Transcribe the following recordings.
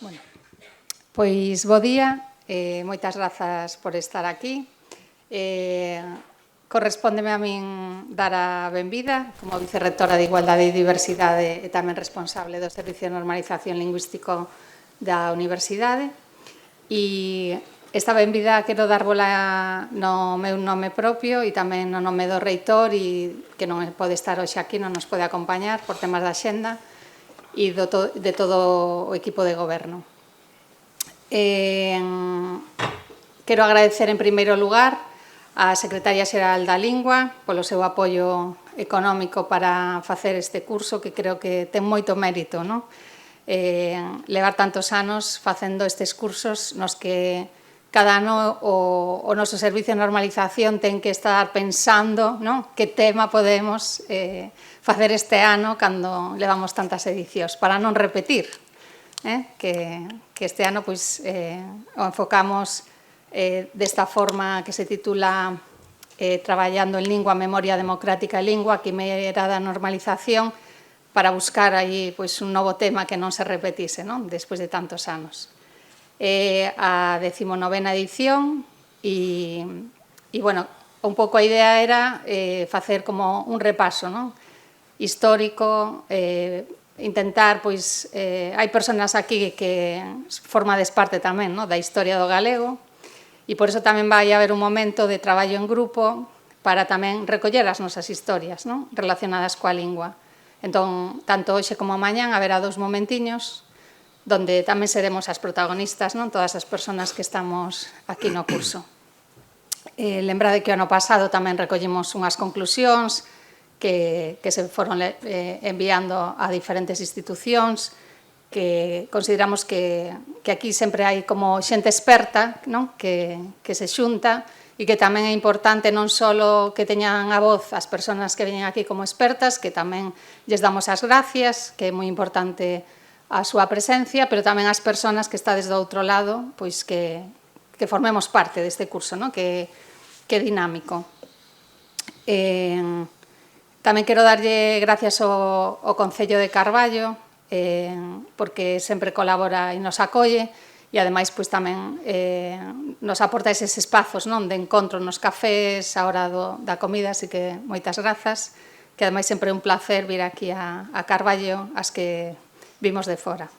Bueno, pois bo día, moitas grazas por estar aquí. Correspóndeme a min dar a benvida como vicerrectora de Igualdade e Diversidade e tamén responsable do Servicio de Normalización Lingüístico da Universidade. E esta benvida quero darbola no meu nome propio e tamén no nome do reitor, e que non pode estar hoxe aquí, non nos pode acompañar por temas da xenda, e de todo o equipo de goberno. Quero agradecer en primeiro lugar a Secretaria Xeral da Lingua polo seu apoio económico para facer este curso, que creo que ten moito mérito, non? Levar tantos anos facendo estes cursos nos que cada ano o noso Servicio de Normalización ten que estar pensando, non, que tema podemos facer este ano cando levamos tantas edicións, para non repetir, que este ano pois, o enfocamos desta forma que se titula Traballando en Lingua, Memoria Democrática e Lingua, Quimera da Normalización, para buscar aí pois, un novo tema que non se repetise, non? Despois de tantos anos. A 19ª edición e, bueno, un pouco a idea era facer como un repaso, non? Histórico, intentar, pois, hai persoas aquí que formades parte tamén, non? Da historia do galego, e por iso tamén vai haber un momento de traballo en grupo para tamén recoller as nosas historias, non? Relacionadas coa lingua. Entón, tanto hoxe como mañán haberá 2 momentiños donde tamén seremos as protagonistas, non? Todas as persoas que estamos aquí no curso. Lembrade que o ano pasado tamén recollimos unhas conclusións que se foron enviando a diferentes institucións, que consideramos que aquí sempre hai como xente experta, non? Que se xunta, e que tamén é importante non só que teñan a voz as persoas que veñen aquí como expertas, que tamén lles damos as gracias, que é moi importante a súa presencia, pero tamén as persoas que estades do outro lado, pois que formemos parte deste curso, non? Que é dinámico. Tamén quero darlle gracias ao Concello de Carballo, porque sempre colabora e nos acolle, e ademais pois tamén nos aporta eses espazos, non? De encontro nos cafés, a hora da comida, así que moitas grazas, que ademais sempre é un placer vir aquí a Carballo, as que vimos de fora.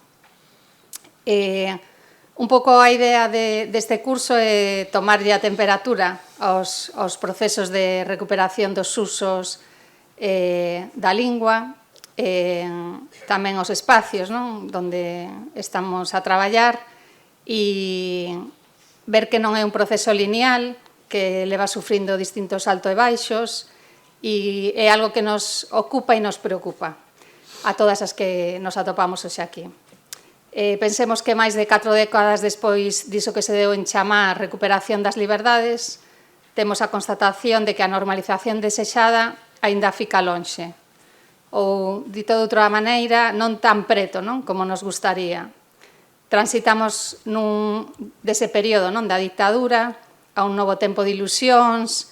Un pouco a idea deste curso é tomarlle a temperatura aos procesos de recuperación dos usos da lingua, tamén os espacios, non? Donde estamos a traballar, e ver que non é un proceso lineal, que leva sufrindo distintos altos e baixos, e é algo que nos ocupa e nos preocupa a todas as que nos atopamos hoxe aquí. Pensemos que máis de 4 décadas despois diso que se deu en chamar recuperación das liberdades, temos a constatación de que a normalización desexada aínda fica lonxe, ou, dito de outra maneira, non tan preto, non? Como nos gustaría. Transitamos dese período, non? Da dictadura a un novo tempo de ilusións,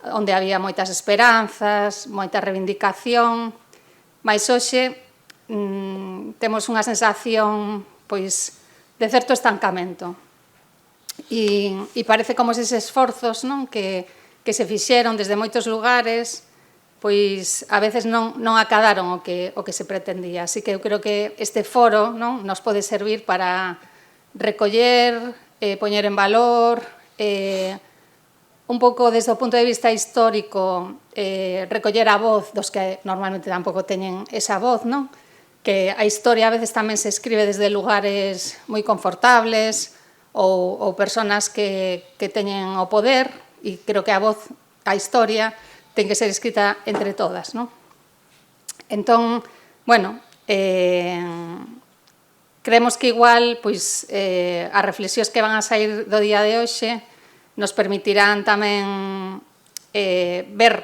onde había moitas esperanzas, moita reivindicación, mais hoxe temos unha sensación pois, de certo estancamento. E parece como eses esforzos, non? Que se fixeron desde moitos lugares, pois a veces non acadaron o que se pretendía. Así que eu creo que este foro, non? Nos pode servir para recoller, poñer en valor, un pouco desde o punto de vista histórico, recoller a voz dos que normalmente tampouco teñen esa voz, non? Que a historia a veces tamén se escribe desde lugares moi confortables ou persoas que teñen o poder, e creo que a voz, a historia, ten que ser escrita entre todas, non? Entón, bueno, creemos que igual pois, as reflexións que van a sair do día de hoxe nos permitirán tamén ver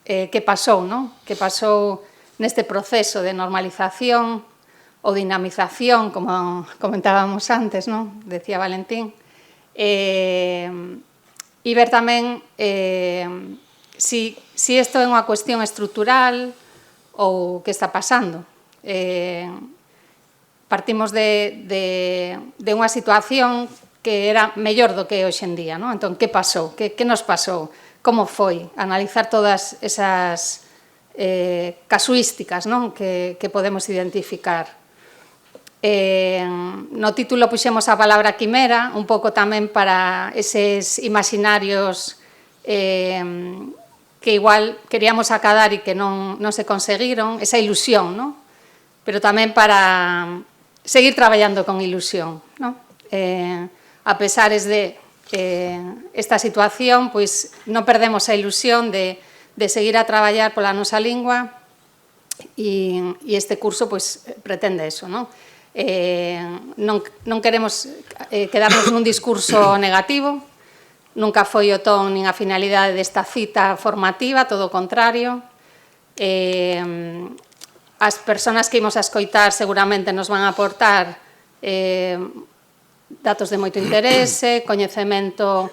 que pasou, non? Que pasou neste proceso de normalización ou dinamización, como comentábamos antes, non? Decía Valentín, e ver tamén si isto é unha cuestión estrutural ou que está pasando. partimos de unha situación que era mellor do que é hoxe en día, non? Entón, que pasou? Que nos pasou? Como foi? Analizar todas esas casuísticas, non? Que podemos identificar. No título puxemos a palabra quimera, un pouco tamén para eses imaginarios que igual queríamos acadar e que non se conseguiron, esa ilusión, non? Pero tamén para seguir traballando con ilusión, non? A pesares de esta situación, pois non perdemos a ilusión de seguir a traballar pola nosa lingua e este curso pois pretende eso, non? Non queremos quedarnos nun discurso negativo, nunca foi o ton nin a finalidade desta cita formativa, todo o contrario. As persoas que imos a escoitar seguramente nos van a aportar datos de moito interese, coñecemento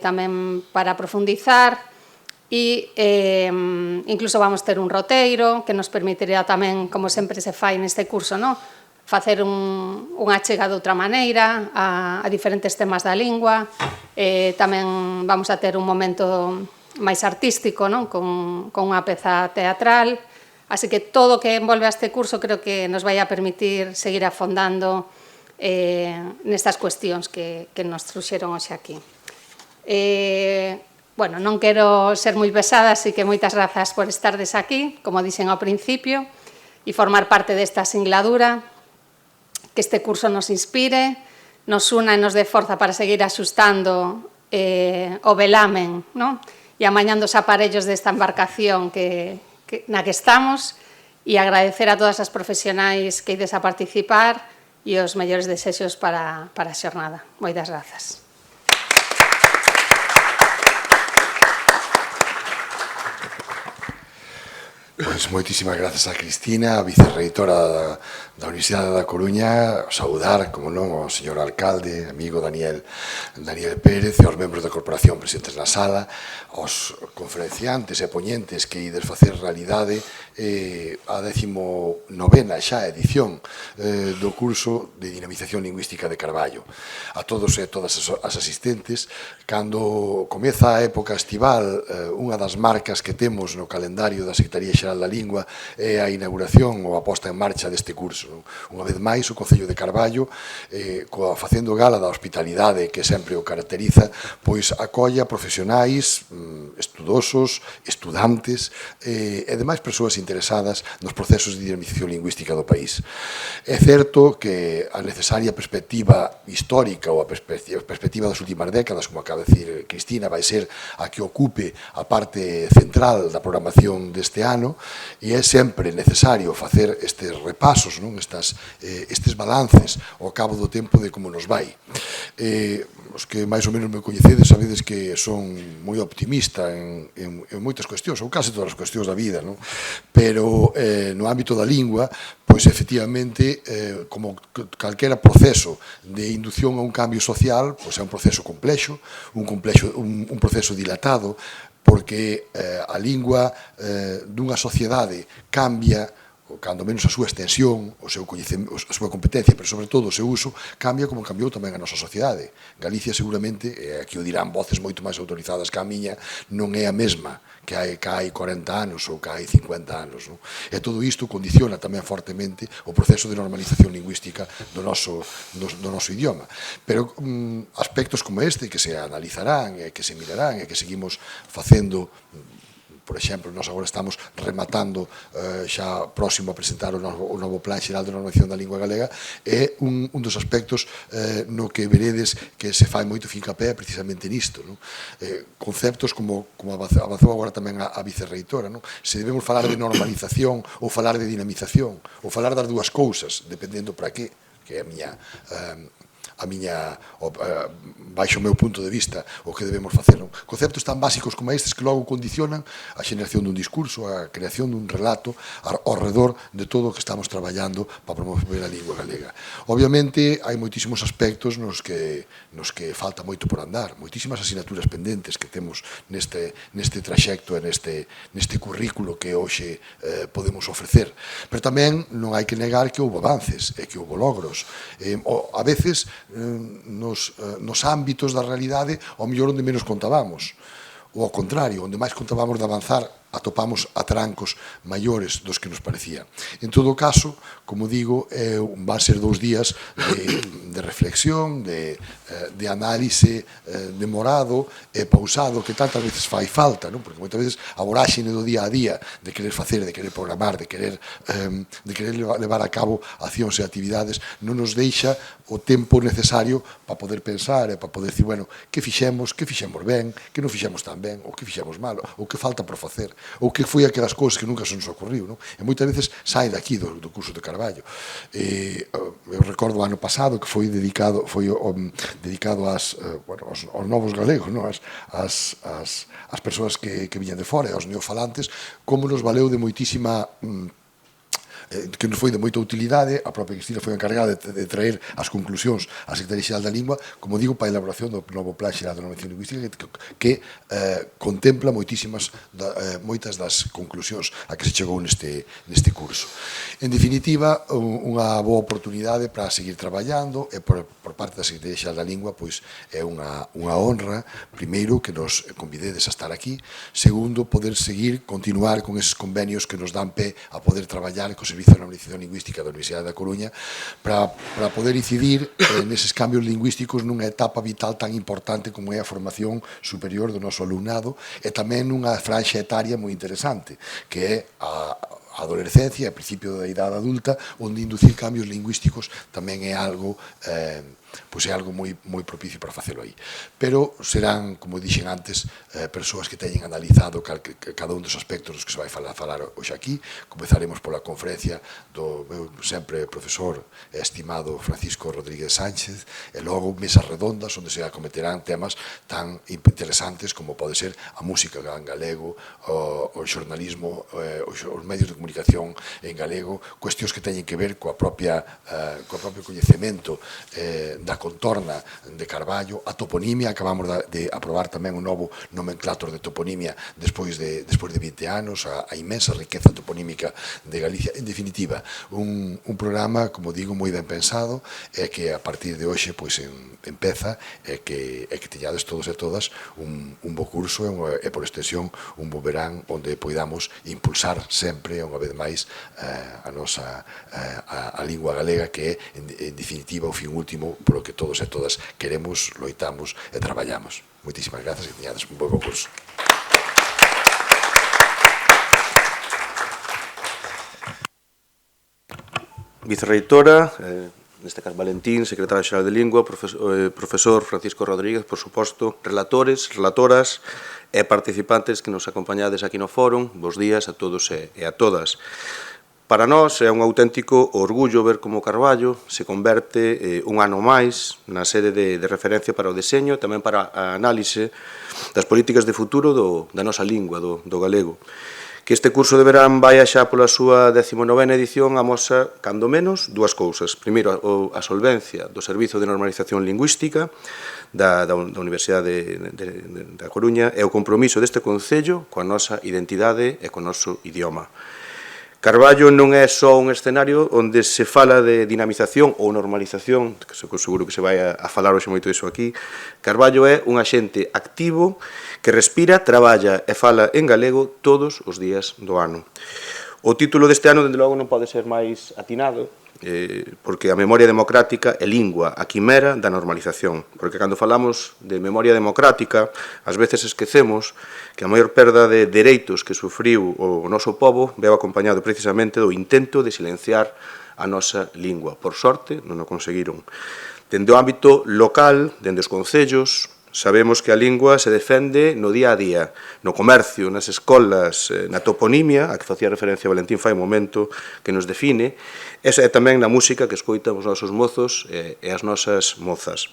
tamén para profundizar e incluso vamos ter un roteiro que nos permitirá tamén, como sempre se fai neste curso, facer unha chega de outra maneira a diferentes temas da lingua. Tamén vamos a ter un momento máis artístico, con unha peza teatral. Así que todo o que envolve a este curso creo que nos vai a permitir seguir afondando nestas cuestións que nos trouxeron hoxe aquí. Bueno, non quero ser moi pesada, así que moitas grazas por estardes aquí, como dixen ao principio, e formar parte desta singladura, que este curso nos inspire, nos una e nos dé forza para seguir axustando o velamen, e amañando os aparellos desta embarcación na que estamos, e agradecer a todas as profesionais que ides a participar e os mellores desexos para a xornada. Moitas grazas. Pois moitísimas grazas a Cristina, a vicerreitora da Universidade da Coruña, saudar, como non, ao señor alcalde, amigo Daniel Pérez, e aos membros da corporación presentes na sala, aos conferenciantes e poñentes que ides facer realidade a 19ª xa edición do curso de Dinamización Lingüística de Carballo. A todos e todas as asistentes, cando comeza a época estival, unha das marcas que temos no calendario da Secretaría Xeral da Lingua é a inauguración ou a posta en marcha deste curso. Unha vez máis, o Concello de Carballo, facendo gala da hospitalidade que sempre o caracteriza, pois acolla profesionais, estudosos, estudantes e demais persoas interesadas nos procesos de dinamización lingüística do país. É certo que a necesaria perspectiva histórica ou a perspectiva das últimas décadas, como acaba de dicir Cristina, vai ser a que ocupe a parte central da programación deste ano, e é sempre necesario facer estes repasos, estes balances ao cabo do tempo de como nos vai. Os que máis ou menos me coñecedes sabedes que son moi optimista en moitas cuestións, ou case todas as cuestións da vida, pero no ámbito da lingua, pois efectivamente, como calquera proceso de indución a un cambio social, pois é un proceso complexo, un proceso dilatado, porque a lingua dunha sociedade cambia, cando menos a súa extensión, a súa competencia, pero sobre todo o seu uso, cambia como cambiou tamén a nosa sociedade. Galicia seguramente, e aquí o dirán voces moito máis autorizadas que a miña, non é a mesma que hai 40 anos ou que hai 50 anos. E todo isto condiciona tamén fortemente o proceso de normalización lingüística do noso idioma. Pero aspectos como este que se analizarán e que se mirarán e que seguimos facendo. Por exemplo, nós agora estamos rematando xa próximo a presentar o novo Plan Xeral de Normalización da Lingua Galega, é un dos aspectos no que veredes que se fai moito fincapé precisamente nisto. Conceptos como avanzou agora tamén a vicerreitora, se debemos falar de normalización ou falar de dinamización, ou falar das dúas cousas, dependendo para que é a miña baixo o meu punto de vista, o que debemos facer. Conceptos tan básicos como estes que logo condicionan a xeneración dun discurso, a creación dun relato ao redor de todo o que estamos traballando para promover a lingua galega. Obviamente, hai moitísimos aspectos nos que falta moito por andar, moitísimas asignaturas pendentes que temos neste traxecto e neste currículo que hoxe podemos ofrecer. Pero tamén non hai que negar que houve avances e que houve logros. A veces, nos ámbitos da realidade, ao mellor onde menos contábamos, ou ao contrario, onde máis contábamos de avanzar, atopamos atrancos maiores dos que nos parecía. En todo caso, como digo, van ser 2 días de reflexión, de análise demorado e pausado, que tantas veces fai falta, porque moitas veces a voráxine do día a día, de querer facer, de querer programar, de querer levar a cabo accións e actividades, non nos deixa o tempo necesario para poder pensar e para poder decir, bueno, que fixemos ben, que non fixemos tan ben, ou que fixemos mal, ou que falta por facer, ou que foi aquelas cousas que nunca se nos ocurriu, e moitas veces sai daqui do curso de Carballo. Eu recordo o ano pasado que foi dedicado aos novos galegos, as persoas que viñan de fora, aos neofalantes, como nos valeu de moitísima que nos foi de moita utilidade. A propia Cristina foi encargada de traer as conclusións á Secretaría Xeral da Lingua, como digo, para a elaboración do novo Plan Xeral de Normación Lingüística que contempla moitas das conclusións a que se chegou neste curso. En definitiva, unha boa oportunidade para seguir traballando e por parte da Secretaría Xeral da Lingua pois é unha honra, primeiro, que nos convidedes a estar aquí, segundo, poder continuar con eses convenios que nos dan pé a poder traballar co Servicio de Normalización Lingüística da Universidade da Coruña para poder incidir neses cambios lingüísticos nunha etapa vital tan importante como é a formación superior do noso alumnado e tamén nunha franxa etaria moi interesante, que é a adolescencia, a principio da idade adulta, onde inducir cambios lingüísticos tamén é algo moi propicio para facelo aí. Pero serán, como dixen antes, persoas que teñen analizado cada un dos aspectos dos que se vai falar hoxe aquí. Comezaremos pola conferencia do meu sempre profesor e estimado Francisco Rodríguez Sánchez, e logo mesas redondas onde se acometerán temas tan interesantes como pode ser a música en galego, o xornalismo, os medios de comunicación en galego, cuestións que teñen que ver co propio coñecemento da contorna de Carballo, a toponimia. Acabamos de aprobar tamén un novo nomenclator de toponimia despois de 20 anos, a inmensa riqueza toponímica de Galicia. En definitiva, un programa, como digo, moi ben pensado, e que a partir de hoxe empeza e que teñades todos e todas un bo curso e por extensión un bo verán onde poidamos impulsar sempre, unha vez máis, a nosa a lingua galega, que é, en definitiva, o fin último polo que todos e todas queremos, loitamos e traballamos. Moitísimas grazas e teñades un bo curso. Vicerreitora, neste caso Valentín, secretario xeral de Lingua, profesor Francisco Rodríguez, por suposto, relatores, relatoras e participantes que nos acompañades aquí no fórum, bos días a todos e a todas. Para nós é un auténtico orgullo ver como Carballo se converte un ano máis na sede de referencia para o deseño e tamén para a análise das políticas de futuro da nosa lingua, do galego. Que este curso de verán vai xa pola súa 19ª edición amosa, cando menos, dúas cousas. Primeiro, a solvencia do Servizo de Normalización Lingüística da Universidade da Coruña e o compromiso deste Concello coa nosa identidade e co noso idioma. Carballo non é só un escenario onde se fala de dinamización ou normalización, que seguro que se vai a falar hoxe moito disso aquí. Carballo é un axente activo que respira, traballa e fala en galego todos os días do ano. O título deste ano, dende logo, non pode ser máis atinado, porque a memoria democrática é lingua, a quimera da normalización. Porque cando falamos de memoria democrática, ás veces esquecemos que a maior perda de dereitos que sufriu o noso pobo veu acompañado precisamente do intento de silenciar a nosa lingua. Por sorte, non o conseguiron. Dende o ámbito local, dende os concellos, Sabemos que a lingua se defende no día a día, no comercio, nas escolas, na toponimia, a que facía referencia Valentín fai un momento, que nos define, esa é tamén na música que escoitan os nosos mozos e as nosas mozas.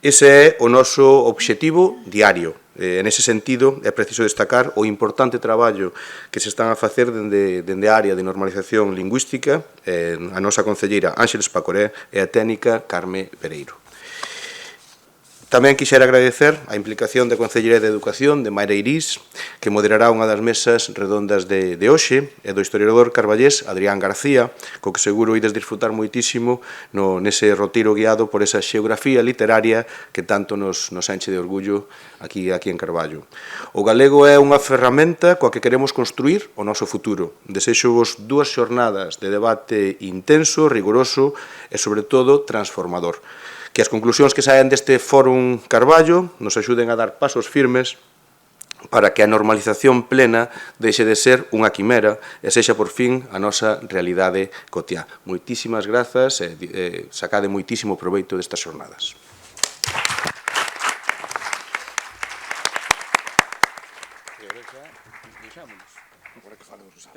Ese é o noso obxectivo diario. En ese sentido, é preciso destacar o importante traballo que se están a facer dende a área de normalización lingüística a nosa concelleira Ánxeles Pacoré e a técnica Carme Pereiro. Tamén quixera agradecer a implicación da Concellería de Educación, de Mayra Irís, que moderará unha das mesas redondas de hoxe, e do historiador carballés Adrián García, co que seguro ides disfrutar moitísimo nese rotiro guiado por esa xeografía literaria que tanto nos enche de orgullo aquí en Carballo. O galego é unha ferramenta coa que queremos construir o noso futuro. Desexo-vos 2 xornadas de debate intenso, rigoroso e, sobre todo, transformador. Que as conclusións que saen deste Fórum Carballo nos axuden a dar pasos firmes para que a normalización plena deixe de ser unha quimera e sexa por fin a nosa realidade cotiá. Moitísimas grazas e sacade moitísimo proveito destas xornadas. Agora que falemos.